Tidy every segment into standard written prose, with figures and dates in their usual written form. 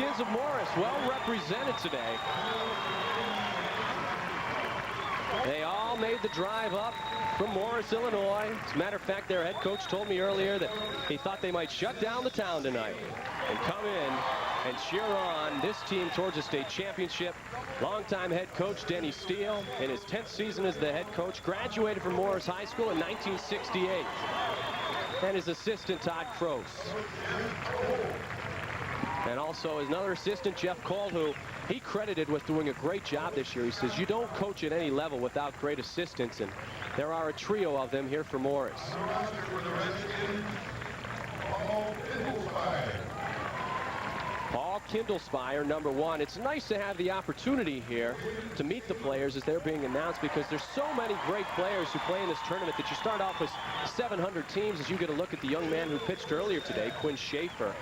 Redskins of Morris, well represented today. They all made the drive up from Morris, Illinois. As a matter of fact, their head coach told me earlier that he thought they might shut down the town tonight and come in and cheer on this team towards a state championship. Longtime head coach Denny Steele, in his 10th season as the head coach, graduated from Morris High School in 1968. And his assistant, Todd Croce. And also his another assistant, Jeff Cole, who he credited with doing a great job this year. He says, you don't coach at any level without great assistants, and there are a trio of them here for Morris. Paul Kindlespire, number 1. It's nice to have the opportunity here to meet the players as they're being announced, because there's so many great players who play in this tournament that you start off with 700 teams as you get a look at the young man who pitched earlier today, Quinn Schaefer.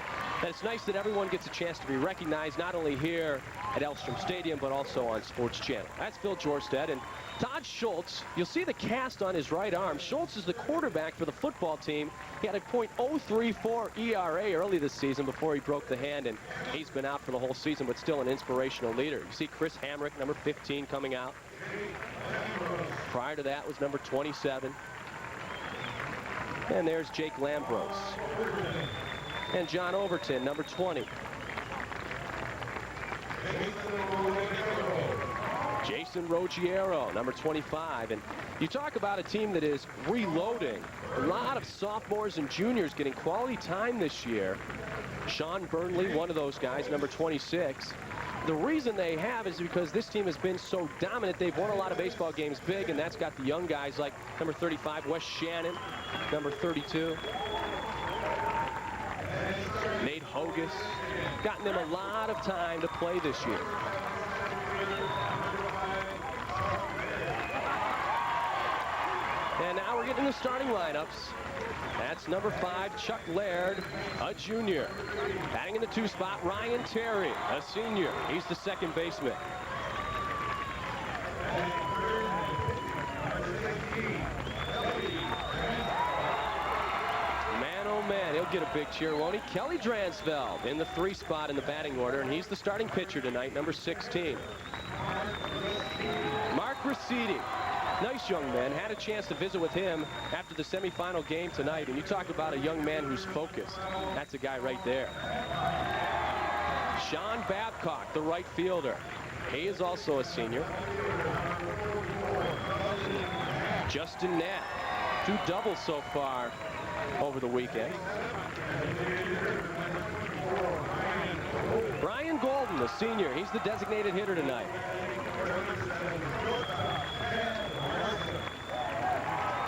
And it's nice that everyone gets a chance to be recognized, not only here at Elstrom Stadium, but also on Sports Channel. That's Phil Jorstad. And Todd Schultz, you'll see the cast on his right arm. Schultz is the quarterback for the football team. He had a .034 ERA early this season before he broke the hand, and he's been out for the whole season, but still an inspirational leader. You see Chris Hamrick, number 15, coming out. Prior to that was number 27. And there's Jake Lambros. And John Overton, number 20. Jason Ruggiero, number 25. And you talk about a team that is reloading. A lot of sophomores and juniors getting quality time this year. Sean Burnley, one of those guys, number 26. The reason they have is because this team has been so dominant. They've won a lot of baseball games big, and that's got the young guys like number 35, Wes Shannon, number 32. Nate Hogus, gotten them a lot of time to play this year. And now we're getting the starting lineups. That's number 5, Chuck Laird, a junior. Batting in the 2 spot, Ryan Terry, a senior. He's the second baseman. Man, he'll get a big cheer, won't he? Kelly Dransfeld in the 3 spot in the batting order, and he's the starting pitcher tonight, number 16. Mark Ricidi, nice young man. Had a chance to visit with him after the semifinal game tonight, and you talk about a young man who's focused. That's a guy right there. Sean Babcock, the right fielder. He is also a senior. Justin Knapp, 2 doubles so far over the weekend. Brian Golden, the senior, he's the designated hitter tonight.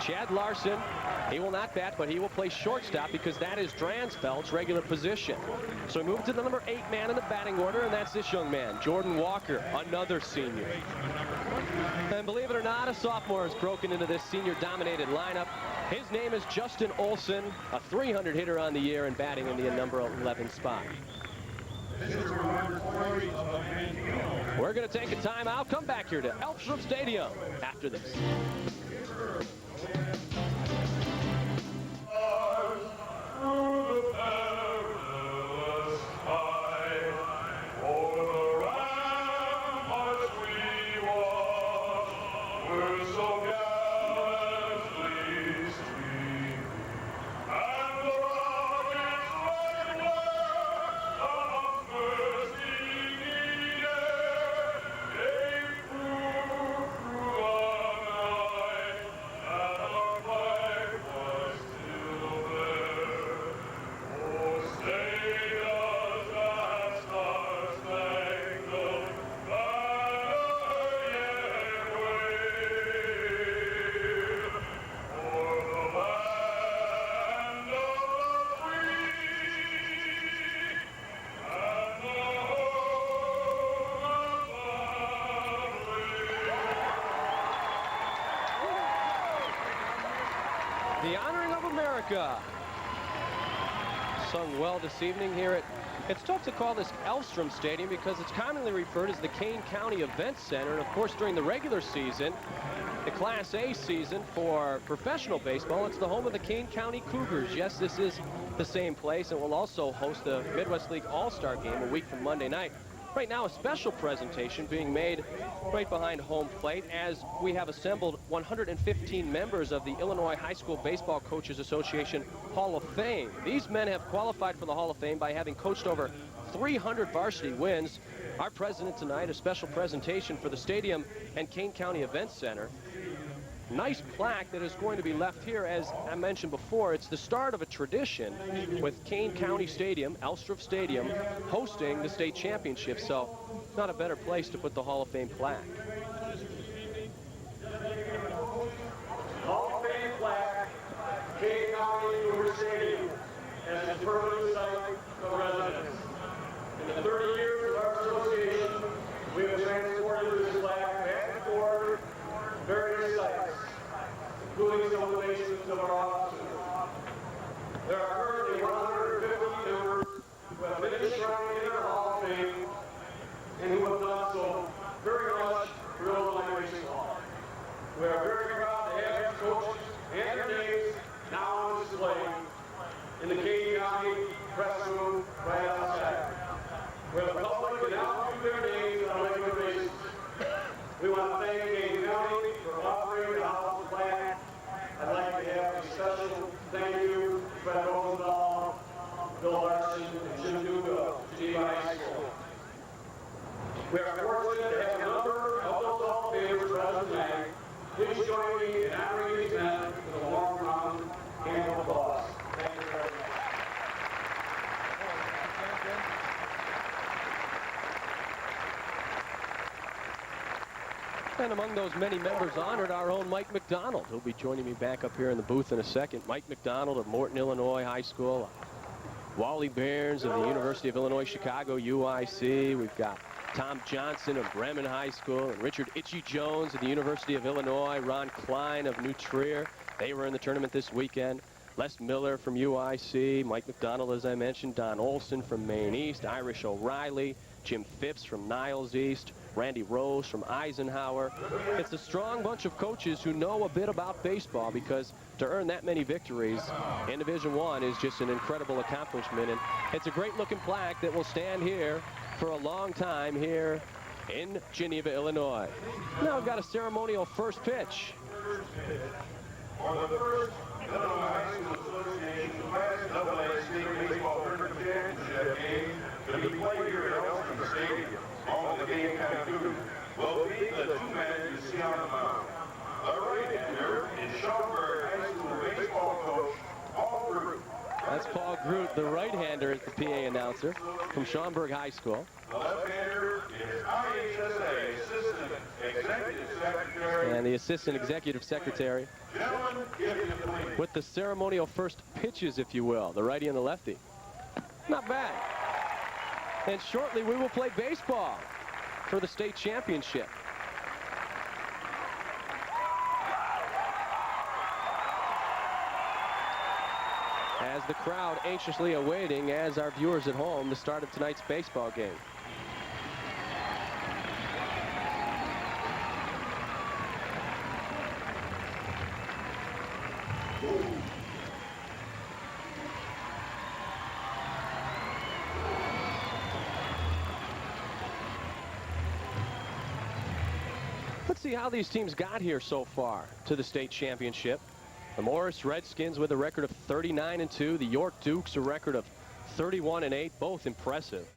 Chad Larson, he will not bat, but he will play shortstop because that is Dransfeld's regular position. So we move to the number 8 man in the batting order, and that's this young man, Jordan Walker, another senior. And believe it or not, a sophomore has broken into this senior-dominated lineup. His name is Justin Olson, a 300 hitter on the year and batting in the number 11 spot. We're going to take a timeout. Come back here to Elstrom Stadium after this. The Honoring of America, sung well this evening here at, it's tough to call this Elstrom Stadium because it's commonly referred as the Kane County Event Center. And of course, during the regular season, the Class A season for professional baseball, it's the home of the Kane County Cougars. Yes, this is the same place, and will also host the Midwest League All-Star game a week from Monday night. Right now, a special presentation being made right behind home plate as we have assembled 115 members of the Illinois High School Baseball Coaches Association Hall of Fame. These men have qualified for the Hall of Fame by having coached over 300 varsity wins. Our president tonight, a special presentation for the stadium and Kane County Events Center. Nice plaque that is going to be left here. As I mentioned before, it's the start of a tradition with Kane County Stadium, Elstrup Stadium, hosting the state championship. So not a better place to put the Hall of Fame plaque. Hall of Fame plaque, Kane County Stadium, as a permanent site of residence. In the 30 years of our association, we have transported this plaque back and forth various sites, including some locations of our offices. There are currently 150 members who have been enshrined in our Hall of Fame and who have done so very much for Illinois baseball. We are very proud to have these coaches and their names now on display in the Kane County press room right outside, where the public can now view their names on a regular basis. We want to thank Kane County for offering the Hall of Plaque. I'd like to have a special thank you to Fred Rosendahl, Bill Larson, and Jim Duga, IHSA. We are fortunate to have a number of those Hall of Famers present tonight. Please join me in honoring these men with a warm round of applause. Thank you very much. And among those many members honored, our own Mike McDonald, who'll be joining me back up here in the booth in a second. Mike McDonald of Morton, Illinois High School. Wally Bearns of the University of Illinois Chicago, UIC. We've got Tom Johnson of Bremen High School, and Richard Itchy Jones of the University of Illinois. Ron Klein of New Trier. They were in the tournament this weekend. Les Miller from UIC. Mike McDonald, as I mentioned. Don Olson from Maine East. Irish O'Reilly. Jim Phipps from Niles East. Randy Rose from Eisenhower. It's a strong bunch of coaches who know a bit about baseball, because to earn that many victories in Division I is just an incredible accomplishment. And it's a great looking plaque that will stand here for a long time here in Geneva, Illinois. Now we've got a ceremonial first pitch. For the first Illinois High School Association Class AA State Baseball Tournament Championship game to be played here at Elstrup Stadium. All the game concluded will be the two men you see on the mound. The right-hander is Schaumburg High School baseball coach Paul Groot. That's Paul Groot, the right-hander, is the PA announcer from Schaumburg High School. The left-hander is IHSA Assistant Executive Secretary. And the Assistant Executive Secretary Gentlemen, give me the please. with the ceremonial first pitches, if you will, the righty and the lefty. Not bad. And shortly we will play baseball for the state championship. As the crowd anxiously awaiting, as our viewers at home, the start of tonight's baseball game. Let's see how these teams got here so far to the state championship. The Morris Redskins with a record of 39-2. The York Dukes a record of 31-8, both impressive.